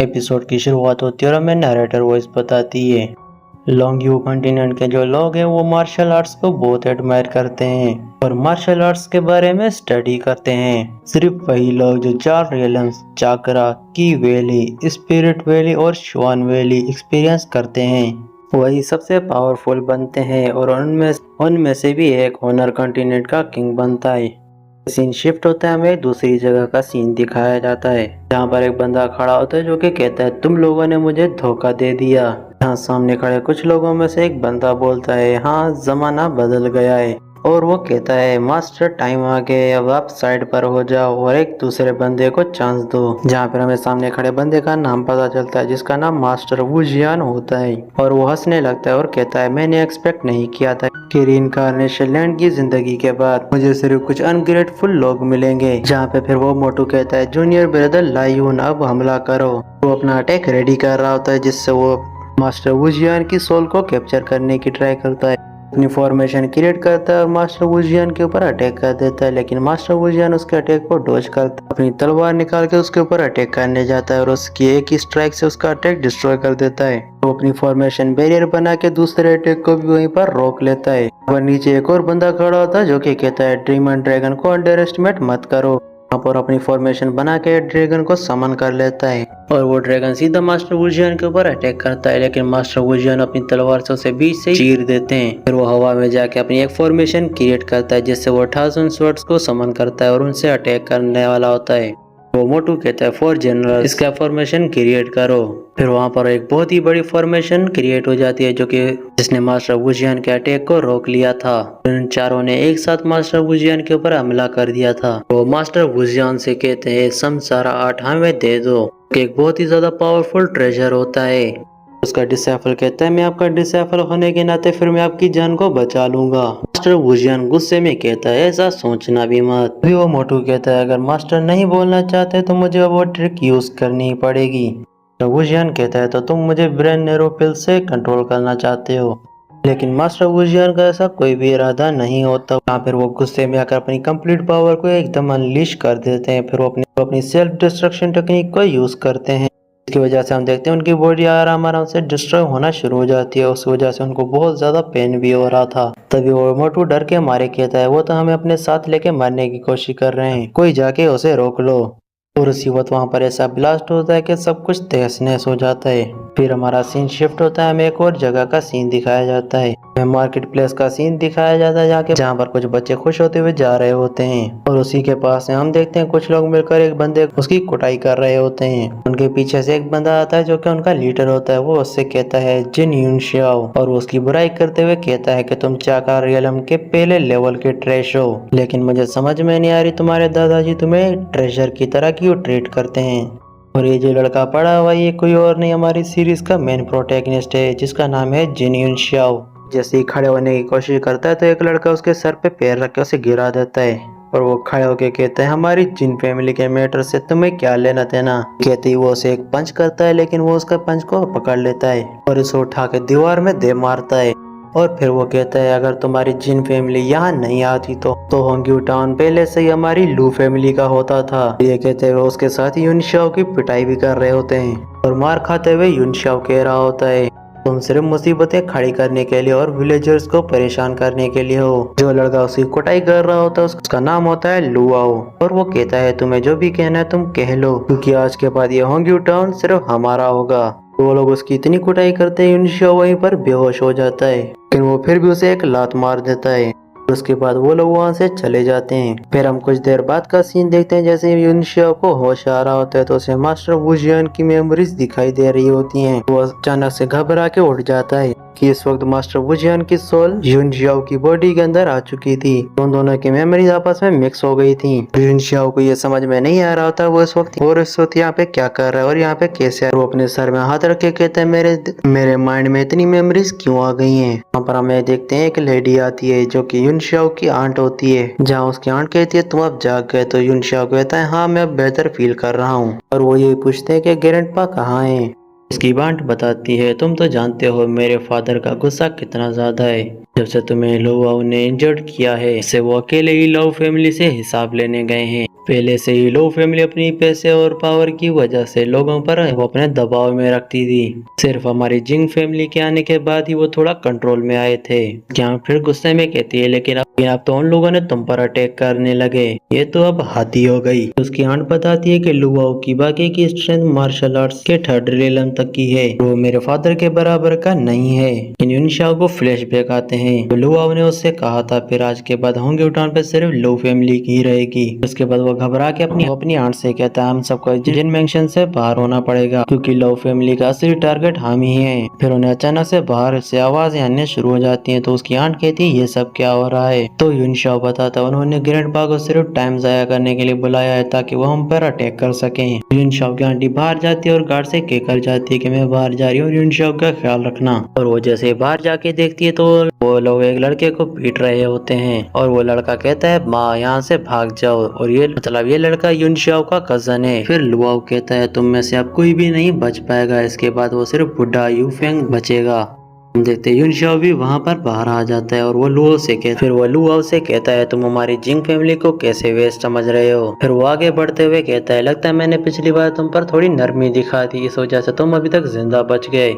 Episode की शुरुआत होती है और हमें नरेटर वॉइस बताती है। लॉन्ग कॉन्टिनेंट के जो लोग हैं वो मार्शल आर्ट्स को बहुत एडमायर करते हैं और मार्शल आर्ट्स के बारे में स्टडी करते हैं। सिर्फ वही लोग जो 4 रियल्म्स चाकरा, की वैली, स्पिरिट वैली और श्वान वैली एक्सपीरियंस करते हैं वही सबसे पावरफुल बनते हैं और उनमें से भी एक ऑनर कॉन्टिनेंट का किंग बनता है। सीन शिफ्ट होता है, हमें दूसरी जगह का सीन दिखाया जाता है जहाँ पर एक बंदा खड़ा होता है जो कि कहता है तुम लोगों ने मुझे धोखा दे दिया। यहाँ सामने खड़े कुछ लोगों में से एक बंदा बोलता है हाँ जमाना बदल गया है और वो कहता है मास्टर टाइम आ गया, अब आप साइड पर हो जाओ और एक दूसरे बंदे को चांस दो। जहाँ पर हमें सामने खड़े बंदे का नाम पता चलता है जिसका नाम मास्टर वुजियान होता है और वो हंसने लगता है और कहता है मैंने एक्सपेक्ट नहीं किया था कि रीइंकार्नेशन लैंड की जिंदगी के बाद मुझे सिर्फ कुछ अनग्रेटफुल लोग मिलेंगे। जहाँ पे फिर वो मोटू कहता है जूनियर ब्रदर लायून अब हमला करो। वो अपना अटैक रेडी कर रहा होता है जिससे वो मास्टर वुजियान की सोल को कैप्चर करने की ट्राई करता है, अपनी फॉर्मेशन क्रिएट करता है और मास्टर वुजियान के ऊपर अटैक कर देता है। लेकिन मास्टर वुजियान उसके अटैक को डॉज करता है, अपनी तलवार निकाल के उसके ऊपर अटैक करने जाता है और उसकी एक ही स्ट्राइक से उसका अटैक डिस्ट्रॉय कर देता है। वो अपनी फॉर्मेशन बैरियर बना के दूसरे अटैक को भी वहीं पर रोक लेता है। और नीचे एक और बंदा खड़ा होता है जो कि कहता है ड्रीम एंड ड्रैगन को अंडर एस्टिमेट मत करो। वहाँ पर अपनी फॉर्मेशन बना के ड्रैगन को समन कर लेता है और वो ड्रैगन सीधा मास्टर वुजियान के ऊपर अटैक करता है। लेकिन मास्टर वुजियान अपनी तलवार से उसे बीच से चीर देते हैं। फिर वो हवा में जाके अपनी एक फॉर्मेशन क्रिएट करता है जिससे वो 1000 स्वॉर्ड्स को समन करता है और उनसे अटैक करने वाला होता है। वो मोटू कहता है फॉर जनरल इसका फॉर्मेशन क्रिएट करो। फिर वहाँ पर एक बहुत ही बड़ी फॉर्मेशन क्रिएट हो जाती है जो कि जिसने मास्टर वुजियान के अटैक को रोक लिया था। उन चारों ने एक साथ मास्टर वुजियान के ऊपर हमला कर दिया था। वो मास्टर वुजियान से कहते हैं समसारा 8 हमें दे दो। एक बहुत ही ज्यादा पावरफुल ट्रेजर होता है। उसका डिसाइफल कहता है मैं आपका डिसाइफल होने के नाते फिर मैं आपकी जान को बचा लूंगा। मास्टर वुजियान गुस्से में कहता है ऐसा सोचना भी मत। अभी वो मोटू कहता है अगर मास्टर नहीं बोलना चाहते तो मुझे वो ट्रिक यूज करनी पड़ेगी। तो वुजियान कहता है तो तुम मुझे ब्रेन नैरोपिल से कंट्रोल करना चाहते हो। लेकिन मास्टर वुजियान का ऐसा कोई भी इरादा नहीं होता। फिर वो गुस्से में आकर अपनी कंप्लीट पावर को एकदम अनलीश कर देते हैं। फिर वो अपनी सेल्फ डिस्ट्रक्शन टेक्निक को यूज करते हैं। इसकी वजह से हम देखते हैं उनकी बॉडी आराम आराम से डिस्ट्रॉय होना शुरू हो जाती है। उस वजह से उनको बहुत ज्यादा पेन भी हो रहा था। तभी वो मोटू डर के मारे कहता है वो तो हमें अपने साथ लेके मारने की कोशिश कर रहे हैं, कोई जाके उसे रोक लो। और उसी वक्त वहाँ पर ऐसा ब्लास्ट होता है कि सब कुछ तहस नहस हो जाता है। फिर हमारा सीन शिफ्ट होता है, हमें एक और जगह का सीन दिखाया जाता है। हमें मार्केट प्लेस का सीन दिखाया जाता है जहाँ पर कुछ बच्चे खुश होते हुए जा रहे होते हैं और उसी के पास में हम देखते हैं कुछ लोग मिलकर एक बंदे उसकी कुटाई कर रहे होते हैं। उनके पीछे से एक बंदा आता है जो कि उनका लीडर होता है। वो उससे कहता है जिन यून श्याओ और वो उसकी बुराई करते हुए कहता है कि तुम चाका रियलम के पहले लेवल के ट्रेश हो, लेकिन मुझे समझ में नहीं आ रही तुम्हारे दादाजी तुम्हें ट्रेजर की तरह क्यों ट्रीट करते हैं। और ये जो लड़का पड़ा हुआ ये कोई और नहीं हमारी सीरीज का मेन प्रोटैगनिस्ट है जिसका नाम है जिन यून श्याओ। जैसे ही खड़े होने की कोशिश करता है तो एक लड़का उसके सर पे पैर रख के उसे गिरा देता है और वो खड़े होके कहता है हमारी जिन फैमिली के मैटर से तुम्हें क्या लेना देना। कहते ही वो उसे एक पंच करता है लेकिन वो उसका पंच को पकड़ लेता है और उसे उठा के दीवार में दे मारता है। और फिर वो कहता है अगर तुम्हारी जिन फैमिली यहाँ नहीं आती तो होंग्यू टाउन पहले से ही हमारी लू फैमिली का होता था। ये कहते हुए उसके साथ यून श्याओ की पिटाई भी कर रहे होते हैं और मार खाते हुए यून श्याओ कह रहा होता है तुम सिर्फ मुसीबतें खड़ी करने के लिए और विलेजर्स को परेशान करने के लिए हो। जो लड़का उसकी कुटाई कर रहा होता है उसका नाम होता है लुआओ और वो कहता है तुम्हें जो भी कहना है तुम कह लो क्योंकि आज के बाद ये होंग्यू टाउन सिर्फ हमारा होगा। वो लोग उसकी इतनी कुटाई करते हैं यून श्याओ वहीं पर बेहोश हो जाता है लेकिन वो फिर भी उसे एक लात मार देता है। उसके बाद वो लोग वहाँ से चले जाते हैं। फिर हम कुछ देर बाद का सीन देखते हैं जैसे यून श्याओ को होश आ रहा होता है तो उसे मास्टर वुजियान की मेमोरीज दिखाई दे रही होती हैं। वो अचानक से घबरा के उठ जाता है कि इस वक्त मास्टर वुजियान की सोल यून श्याओ की बॉडी के अंदर आ चुकी थी। उन दोनों की मेमोरीज आपस में मिक्स हो गई थी। यून श्याओ को ये समझ में नहीं आ रहा था वो इस वक्त यहाँ पे क्या कर रहा है और यहाँ पे कैसे। वो अपने सर में हाथ रख के कहता है मेरे माइंड में इतनी मेमोरीज क्यों आ गई हैं। वहाँ पर हमें देखते हैं एक लेडी आती है जो कि यून श्याओ की आंट होती है। जहाँ उसकी आंट कहती है तुम अब जाग गए तो यून श्याओ कहता है हाँ मैं अब बेहतर फील कर रहा हूँ। और वो ये पूछते हैं कि ग्रैंडपा कहाँ है। इसकी बांट बताती है तुम तो जानते हो मेरे फादर का गुस्सा कितना ज्यादा है। जब से तुम्हें लुआओ ने इंजर्ड किया है से वो अकेले ही लव फैमिली से हिसाब लेने गए हैं पहले से ही लो फैमिली अपनी पैसे और पावर की वजह से लोगों पर वो अपने दबाव में रखती थी। सिर्फ हमारी जिंग फैमिली के आने के बाद ही वो थोड़ा कंट्रोल में आए थे। क्या फिर गुस्से में कहती है, लेकिन अब तो उन लोगों ने तुम पर अटैक करने लगे, ये तो अब हद ही हो गई। उसकी आंट बताती है कि लुआओ की बाकी की स्ट्रेंथ मार्शल आर्ट्स के थर्ड रियलम तक की है, वो मेरे फादर के बराबर का नहीं है। इन यूनशाओ को फ्लैशबैक आते हैं। तो लुआओ ने उससे कहा था फिर आज के बाद होंगे टाउन पे सिर्फ लो फैमिली की रहेगी। उसके बाद वो घबरा के अपनी आंट से कहता है हम सबको जिन मेंशन से बाहर होना पड़ेगा, क्योंकि लो फैमिली का असली टारगेट हम ही हैं। फिर उन्हें अचानक से बाहर से आवाजें आने शुरू हो जाती हैं। तो उसकी आंट कहती है ये सब क्या हो रहा है। तो यूनशाओ बताता है उन्होंने ग्रैंडपा को सिर्फ टाइम जाया करने के लिए बुलाया है ताकि वो हम पर अटैक कर सकें। यूनशाओ की आंटी बाहर जाती है और गार्ड से कहकर जाती है कि मैं बाहर जा रही हूँ, यूनशाओ का ख्याल रखना। और वो जैसे बाहर जाके देखती है तो वो लोग एक लड़के को पीट रहे होते हैं और वो लड़का कहता है माँ यहाँ से भाग जाओ, और ये लड़का यूनशाओ का कजन है। फिर लुआओ कहता है तुम में से अब कोई भी नहीं बच पाएगा, इसके बाद वो सिर्फ बुढ़ा यूफेंग बचेगा। हम देखते हैं यूनशाओ भी वहाँ पर बाहर आ जाता है और वो लुआओ से कहता है तुम हमारी जिंग फैमिली को कैसे वेस्ट समझ रहे हो। फिर वो आगे बढ़ते हुए कहता है लगता है मैंने पिछली बार तुम पर थोड़ी नरमी दिखा थी, इस वजह से तुम अभी तक जिंदा बच गए।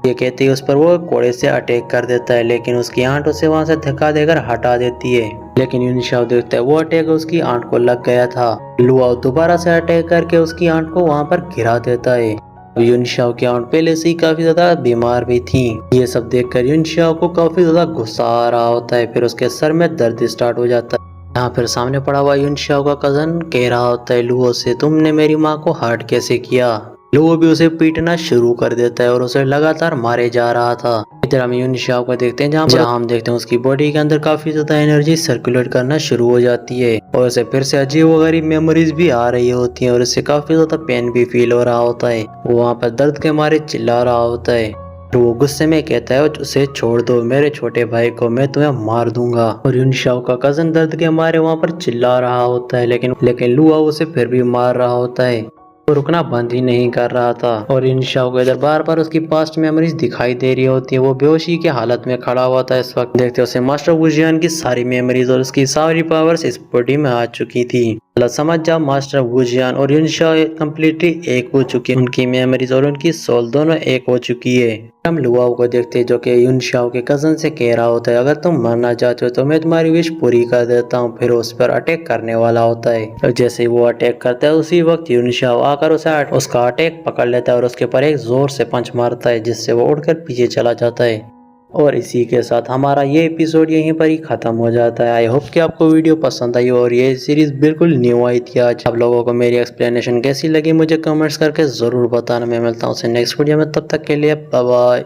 ये कहते ही उस पर वो कोड़े से अटैक कर देता है, लेकिन उसकी आंट उसे वहां से धक्का देकर हटा देती है। लेकिन यूनशाओ देखता है वो अटैक उसकी आंट को लग गया था। लुआओ दोबारा से अटैक करके उसकी आंट को वहां पर गिरा देता है। यूनशाओ की आंट पहले से ही काफी ज्यादा बीमार भी थी। ये सब देखकर यूनशाओ को काफी ज्यादा गुस्सा आ रहा होता है। फिर उसके सर में दर्द स्टार्ट हो जाता है। यहाँ फिर सामने पड़ा हुआ यूनशाओ का कजन कह रहा होता है लुओ से तुमने मेरी माँ को हर्ट कैसे किया। लुओ भी उसे पीटना शुरू कर देता है और उसे लगातार मारे जा रहा था। इधर हम यूनशाओ को देखते हैं जहाँ हम देखते हैं उसकी बॉडी के अंदर काफी ज्यादा एनर्जी सर्कुलेट करना शुरू हो जाती है और उसे फिर से अजीब व गरीब मेमोरीज भी आ रही होती हैं और उससे काफी ज्यादा पेन भी फील हो रहा होता है। वो वहाँ पर दर्द के मारे चिल्ला रहा होता है। तो वो गुस्से में कहता है उसे छोड़ दो, मेरे छोटे भाई को मैं तुम्हें मार दूंगा। और यूनशाओ का कजन दर्द के मारे वहाँ पर चिल्ला रहा होता है, लेकिन लुआओ उसे फिर भी मार रहा होता है। वो रुकना बंद ही नहीं कर रहा था और यूनशाओ को इधर बार बार उसकी पास्ट मेमोरीज दिखाई दे रही होती है। वो बेहोशी की हालत में खड़ा हुआ था। इस वक्त देखते उसे मास्टर वुजियान की सारी मेमोरीज और उसकी सारी पावर्स इस बॉडी में आ चुकी थी। समझ जाओ मास्टर वुजियान और यूनशाओ कम्प्लीटली एक हो चुकी है। उनकी मेमोरीज और उनकी सोल दोनों एक हो चुकी है। हम लुआओ को देखते हैं जो कि यूनशाओ के कजन से कह रहा होता है अगर तुम मरना चाहते हो तो मैं तुम्हारी विश पूरी कर देता हूँ। फिर उस पर अटैक करने वाला होता है और जैसे ही वो अटैक करता है उसी वक्त यूनशाओ आकर उसका अटैक पकड़ लेता है और उसके ऊपर एक जोर से पंच मारता है जिससे वो उड़कर पीछे चला जाता है। और इसी के साथ हमारा ये एपिसोड यहीं पर ही खत्म हो जाता है। आई होप कि आपको वीडियो पसंद आई और ये सीरीज बिल्कुल न्यू आई थी आज। आप लोगों को मेरी एक्सप्लेनेशन कैसी लगी मुझे कमेंट्स करके जरूर बताना। मैं मिलता हूँ नेक्स्ट वीडियो में, तब तक के लिए बाय बाय।